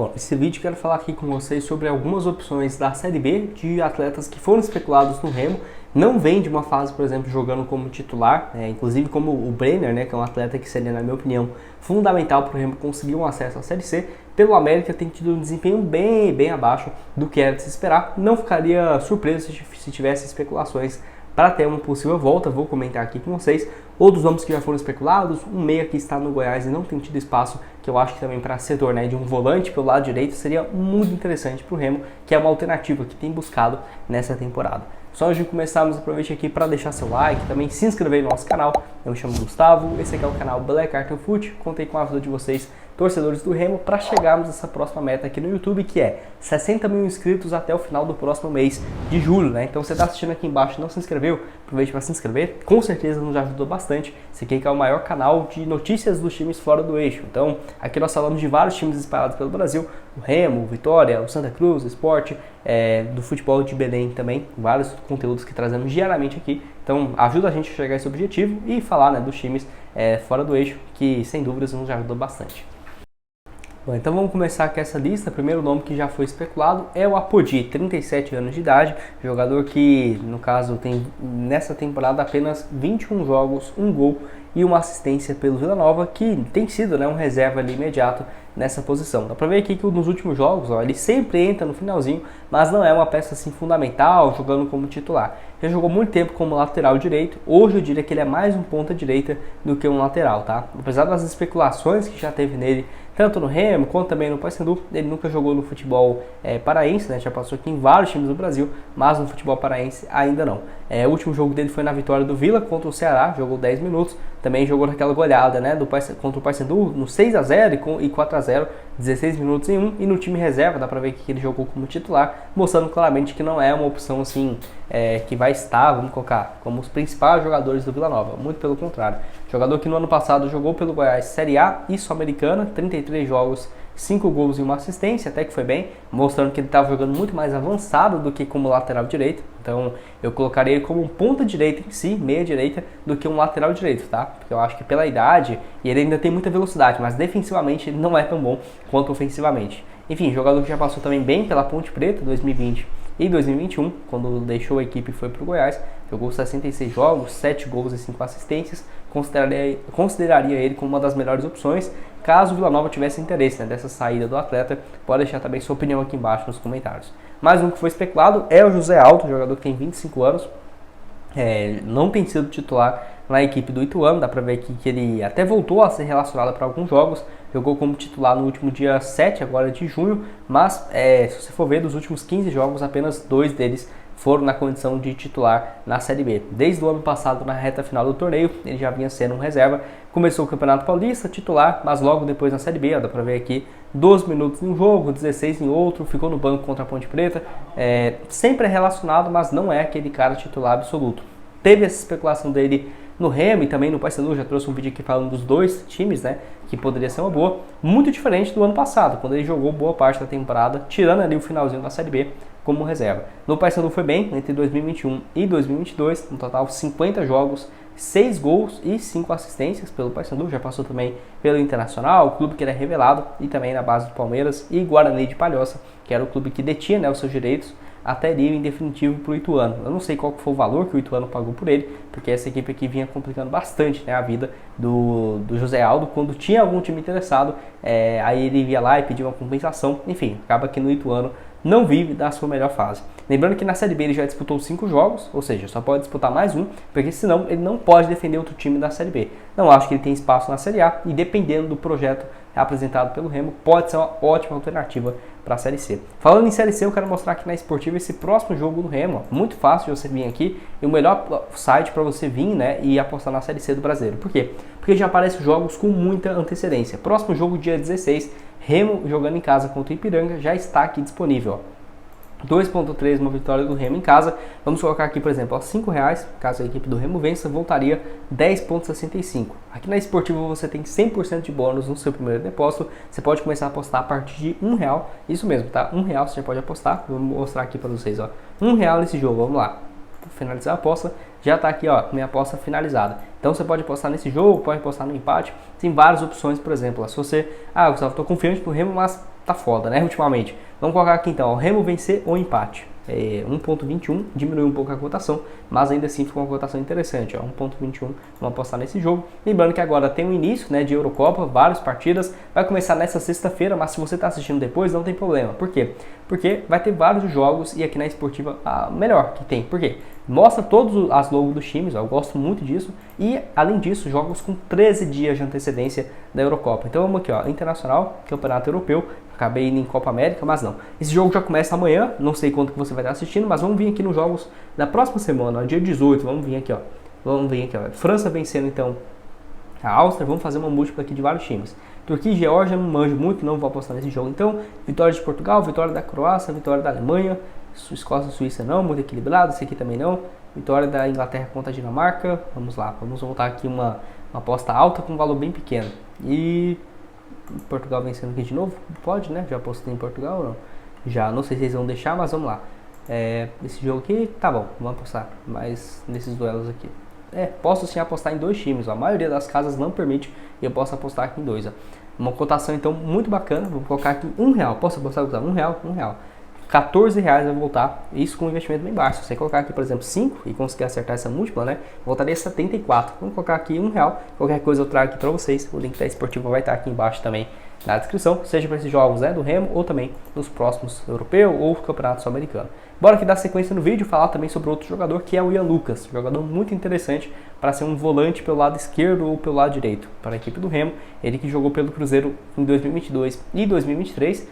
Bom, nesse vídeo quero falar aqui com vocês sobre algumas opções da Série B de atletas que foram especulados no Remo, não vem de uma fase, por exemplo, jogando como titular, inclusive como o Brenner, né, que é um atleta que seria, na minha opinião, fundamental para o Remo conseguir um acesso à Série C. Pelo América tem tido um desempenho bem abaixo do que era de se esperar. Não ficaria surpreso se tivesse especulações para ter uma possível volta. Vou comentar aqui com vocês outros nomes que já foram especulados, um meia que está no Goiás e não tem tido espaço, que eu acho que também para setor, né, de um volante pelo lado direito seria muito interessante para o Remo, que é uma alternativa que tem buscado nessa temporada. Só antes de começarmos, aproveite aqui para deixar seu like, também se inscrever no nosso canal. Eu me chamo Gustavo, esse aqui é o canal Black Arthur Foot. Contei com a ajuda de vocês, torcedores do Remo, para chegarmos a essa próxima meta aqui no YouTube, que é 60 mil inscritos até o final do próximo mês de julho, né? Então você está assistindo aqui embaixo e não se inscreveu, aproveite para se inscrever, com certeza nos ajudou bastante. Esse aqui é o maior canal de notícias dos times fora do eixo. Então aqui nós falamos de vários times espalhados pelo Brasil, o Remo, o Vitória, o Santa Cruz, o Sport, do futebol de Belém também, vários conteúdos que trazemos diariamente aqui. Então ajuda a gente a chegar a esse objetivo e falar, né, dos times fora do eixo, que sem dúvidas nos ajudou bastante. Bom, então vamos começar com essa lista. O primeiro nome que já foi especulado é o Apodi, 37 anos de idade, jogador que, no caso, tem nessa temporada apenas 21 jogos, 1 gol e uma assistência pelo Vila Nova, que tem sido, né, um reserva ali imediato nessa posição. Dá pra ver aqui que nos últimos jogos, ele sempre entra no finalzinho, mas não é uma peça assim fundamental, jogando como titular. Já jogou muito tempo como lateral direito, hoje eu diria que ele é mais um ponta direita do que um lateral, tá? Apesar das especulações que já teve nele, tanto no Remo quanto também no Paysandu, ele nunca jogou no futebol paraense, né? Já passou aqui em vários times do Brasil, mas no futebol paraense ainda não. O último jogo dele foi na vitória do Vila contra o Ceará, jogou 10 minutos, também jogou naquela goleada, né, contra o Paysandu no 6-0 e 4-0, 16 minutos em um, e no time reserva dá pra ver que ele jogou como titular, mostrando claramente que não é uma opção assim que vai estar, vamos colocar, como os principais jogadores do Vila Nova, muito pelo contrário. Jogador que no ano passado jogou pelo Goiás Série A e Sul-Americana, 33 jogos, 5 gols e uma assistência, até que foi bem, mostrando que ele estava jogando muito mais avançado do que como lateral direito. Então eu colocaria ele como um ponta direita em si, meia direita, do que um lateral direito, tá? Porque eu acho que pela idade, e ele ainda tem muita velocidade, mas defensivamente ele não é tão bom quanto ofensivamente. Enfim, jogador que já passou também bem pela Ponte Preta 2020 e 2021, quando deixou a equipe e foi para o Goiás, jogou 66 jogos, 7 gols e 5 assistências, consideraria ele como uma das melhores opções. Caso o Vila Nova tivesse interesse, né, dessa saída do atleta, pode deixar também sua opinião aqui embaixo nos comentários. Mais um que foi especulado é o José Alto, jogador que tem 25 anos, não tem sido titular na equipe do Ituano, dá pra ver aqui que ele até voltou a ser relacionado para alguns jogos, jogou como titular no último dia 7 agora de junho, mas se você for ver, dos últimos 15 jogos, apenas 2 deles foram na condição de titular na Série B. Desde o ano passado, na reta final do torneio, ele já vinha sendo um reserva. Começou o Campeonato Paulista, titular, mas logo depois na Série B, dá pra ver aqui, 12 minutos em um jogo, 16 em outro, ficou no banco contra a Ponte Preta. Sempre é relacionado, mas não é aquele cara titular absoluto. Teve essa especulação dele no Remo e também no Paysandu, já trouxe um vídeo aqui falando dos dois times, né, que poderia ser uma boa, muito diferente do ano passado, quando ele jogou boa parte da temporada, tirando ali o finalzinho da Série B como reserva. No Paysandu foi bem, entre 2021 e 2022, no total 50 jogos, 6 gols e 5 assistências pelo Paysandu, já passou também pelo Internacional, o clube que era revelado, e também na base do Palmeiras e Guarani de Palhoça, que era o clube que detinha, né, os seus direitos, até ir em definitivo para o Ituano. Eu não sei qual foi o valor que o Ituano pagou por ele, porque essa equipe aqui vinha complicando bastante, né, a vida do José Aldo. Quando tinha algum time interessado, aí ele ia lá e pedia uma compensação. Enfim, acaba que no Ituano não vive da sua melhor fase. Lembrando que na Série B ele já disputou 5 jogos, ou seja, só pode disputar mais um, porque senão ele não pode defender outro time da Série B. Não acho que ele tem espaço na Série A, e dependendo do projeto apresentado pelo Remo, pode ser uma ótima alternativa para a Série C. Falando em Série C, eu quero mostrar aqui na Esportiva esse próximo jogo do Remo. Muito fácil de você vir aqui, e o melhor site para você vir, né, e apostar na Série C do Brasileiro. Por quê? Porque já aparecem jogos com muita antecedência. Próximo jogo, dia 16, Remo jogando em casa contra o Ipiranga, já está aqui disponível, ó. 2.3 uma vitória do Remo em casa. Vamos colocar aqui, por exemplo, R$5, caso a equipe do Remo vença, voltaria 10.65. Aqui na Esportiva você tem 100% de bônus no seu primeiro depósito. Você pode começar a apostar a partir de R$1, isso mesmo, tá? R$1 você já pode apostar. Vou mostrar aqui para vocês, ó. R$1 nesse jogo, vamos lá. Vou finalizar a aposta, já está aqui, ó, minha aposta finalizada. Então você pode apostar nesse jogo, pode apostar no empate. Tem várias opções, por exemplo, se você, Gustavo, estou confiante pro Remo, mas tá foda, né, ultimamente. Vamos colocar aqui então, o Remo vencer ou empate. 1.21, diminui um pouco a cotação, mas ainda assim ficou uma cotação interessante, ó, 1.21, vamos apostar nesse jogo. Lembrando que agora tem o início, né, de Eurocopa, várias partidas, vai começar nessa sexta-feira, mas se você está assistindo depois, não tem problema. Por quê? Porque vai ter vários jogos e aqui na Esportiva a melhor que tem. Por quê? Mostra todas as logos dos times, ó, eu gosto muito disso, e além disso, jogos com 13 dias de antecedência da Eurocopa. Então vamos aqui, ó, Internacional, Campeonato Europeu, acabei indo em Copa América, mas não. Esse jogo já começa amanhã, não sei quanto que você vai estar assistindo, mas vamos vir aqui nos jogos da próxima semana, ó, dia 18, vamos vir aqui, ó. França vencendo então a Áustria, vamos fazer uma múltipla aqui de vários times. Turquia e Geórgia, não manjo muito, não vou apostar nesse jogo. Então, vitória de Portugal, vitória da Croácia, vitória da Alemanha, Escócia e Suíça não, muito equilibrado, esse aqui também não. Vitória da Inglaterra contra a Dinamarca, vamos lá, vamos voltar aqui uma aposta alta com um valor bem pequeno. E Portugal vencendo aqui de novo, pode, né? Já apostei em Portugal ou não? Já, não sei se eles vão deixar, mas vamos lá. Esse jogo aqui, tá bom, vamos apostar, mas nesses duelos aqui. Posso sim apostar em dois times, ó. A maioria das casas não permite e eu posso apostar aqui em dois, ó. Uma cotação então muito bacana, vou colocar aqui R$1, posso apostar R$1? R$14 vai voltar, isso com um investimento bem baixo. Se você colocar aqui, por exemplo, 5 e conseguir acertar essa múltipla, né, voltaria a 74. Vamos colocar aqui R$1, qualquer coisa eu trago aqui para vocês. O link da Esportiva vai estar aqui embaixo também na descrição, seja para esses jogos, né, do Remo ou também nos próximos europeu ou campeonato sul-americano. Bora aqui dar sequência no vídeo, falar também sobre outro jogador que é o Ian Lucas, jogador muito interessante para ser um volante pelo lado esquerdo ou pelo lado direito para a equipe do Remo. Ele que jogou pelo Cruzeiro em 2022 e 2023,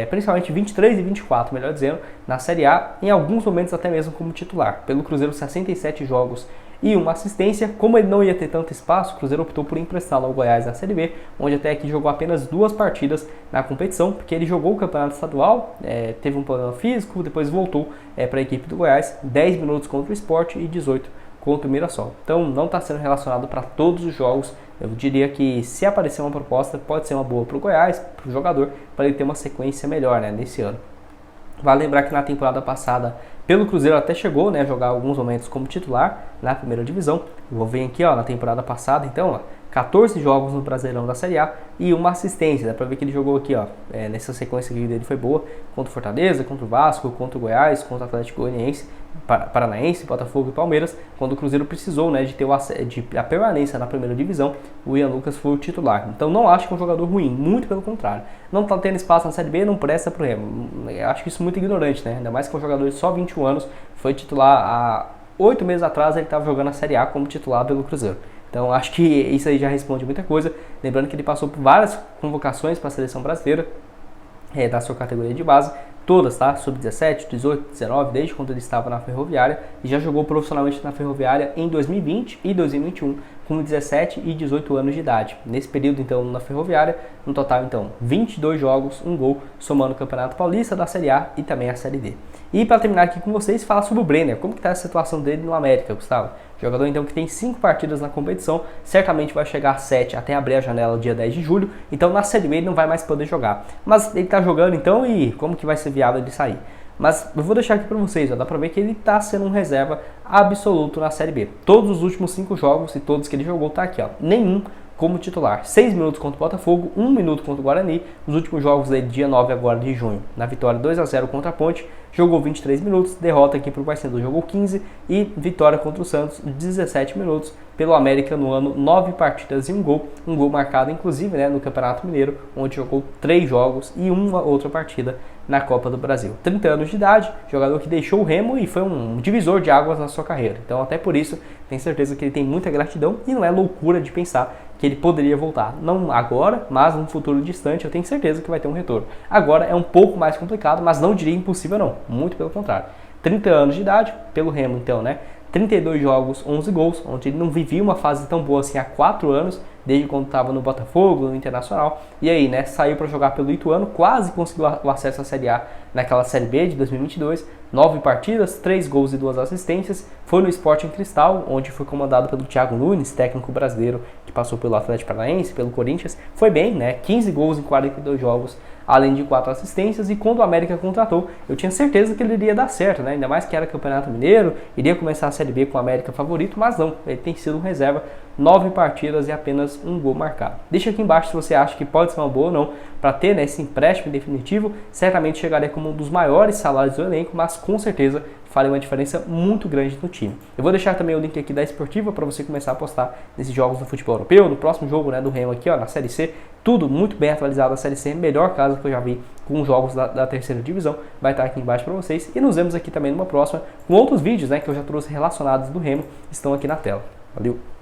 principalmente 23 e 24, melhor dizendo, na Série A, em alguns momentos até mesmo como titular. Pelo Cruzeiro, 67 jogos e uma assistência. Como ele não ia ter tanto espaço, o Cruzeiro optou por emprestá-lo ao Goiás na Série B, onde até aqui jogou apenas 2 partidas na competição, porque ele jogou o campeonato estadual, teve um problema físico, depois voltou para a equipe do Goiás, 10 minutos contra o Sport e 18 contra o Mirassol. Então não está sendo relacionado para todos os jogos. Eu diria que se aparecer uma proposta, pode ser uma boa para o Goiás, para o jogador, para ele ter uma sequência melhor, né, nesse ano. Vale lembrar que na temporada passada, pelo Cruzeiro até chegou, né, a jogar alguns momentos como titular na primeira divisão. Vou ver aqui, ó, na temporada passada, então, ó, 14 jogos no Brasileirão da Série A e uma assistência. Dá pra ver que ele jogou aqui, ó, nessa sequência aqui dele foi boa, contra o Fortaleza, contra o Vasco, contra o Goiás, contra o Atlético Goianiense, Paranaense, Botafogo e Palmeiras. Quando o Cruzeiro precisou, né, de ter a permanência na primeira divisão, o Ian Lucas foi o titular. Então não acho que é um jogador ruim, muito pelo contrário. Não tá tendo espaço na Série B, não presta pro Remo. Eu acho isso muito ignorante, né? Ainda mais que é um jogador de só 21 anos, foi titular há 8 meses atrás, ele estava jogando a Série A como titular pelo Cruzeiro. Então acho que isso aí já responde muita coisa. Lembrando que ele passou por várias convocações para a seleção brasileira, da sua categoria de base, todas, tá? Sub-17, 18, 19, desde quando ele estava na Ferroviária, e já jogou profissionalmente na Ferroviária em 2020 e 2021, com 17 e 18 anos de idade. Nesse período, então, na Ferroviária, no total, então, 22 jogos, 1 gol, somando o Campeonato Paulista da Série A e também a Série D. E para terminar aqui com vocês, falar sobre o Brenner. Como que está a situação dele no América, Gustavo? Jogador, então, que tem 5 partidas na competição, certamente vai chegar a 7 até abrir a janela dia 10 de julho, então na Série B ele não vai mais poder jogar. Mas ele está jogando, então, e como que vai ser viável ele sair? Mas eu vou deixar aqui para vocês, ó, dá para ver que ele está sendo um reserva absoluto na Série B. Todos os últimos 5 jogos e todos que ele jogou tá aqui, ó, nenhum como titular. 6 minutos contra o Botafogo, 1 minuto contra o Guarani, nos últimos jogos dele, dia 9 agora de junho, na vitória 2-0 contra a Ponte, jogou 23 minutos, derrota aqui para o Paysandu, jogou 15 e vitória contra o Santos, 17 minutos, pelo América no ano, 9 partidas e um gol marcado inclusive, né, no Campeonato Mineiro, onde jogou 3 jogos e uma outra partida na Copa do Brasil. 30 anos de idade, jogador que deixou o Remo e foi um divisor de águas na sua carreira. Então até por isso, tenho certeza que ele tem muita gratidão e não é loucura de pensar que ele poderia voltar. Não agora, mas num futuro distante, eu tenho certeza que vai ter um retorno. Agora é um pouco mais complicado, mas não diria impossível não, muito pelo contrário. 30 anos de idade, pelo Remo então, né? 32 jogos, 11 gols, onde ele não vivia uma fase tão boa assim há 4 anos, desde quando estava no Botafogo, no Internacional, e aí, né, saiu para jogar pelo Ituano, quase conseguiu o acesso à Série A naquela Série B de 2022, 9 partidas, 3 gols e 2 assistências. Foi no Sporting Cristal, onde foi comandado pelo Thiago Nunes, técnico brasileiro que passou pelo Atlético Paranaense, pelo Corinthians. Foi bem, né? 15 gols em 42 jogos, além de 4 assistências. E quando o América contratou, eu tinha certeza que ele iria dar certo, né? Ainda mais que era Campeonato Mineiro, iria começar a Série B com o América favorito, mas não, ele tem sido um reserva. 9 partidas e apenas 1 gol marcado. Deixa aqui embaixo se você acha que pode ser uma boa ou não para ter, né, esse empréstimo definitivo. Certamente chegaria como um dos maiores salários do elenco, mas com certeza faria uma diferença muito grande no time. Eu vou deixar também o link aqui da Esportiva para você começar a apostar nesses jogos do futebol europeu. No próximo jogo, né, do Remo aqui, ó, na Série C, tudo muito bem atualizado. A Série C, melhor caso que eu já vi com os jogos da terceira divisão, vai estar aqui embaixo para vocês. E nos vemos aqui também numa próxima com outros vídeos, né, que eu já trouxe relacionados do Remo, estão aqui na tela. Valeu!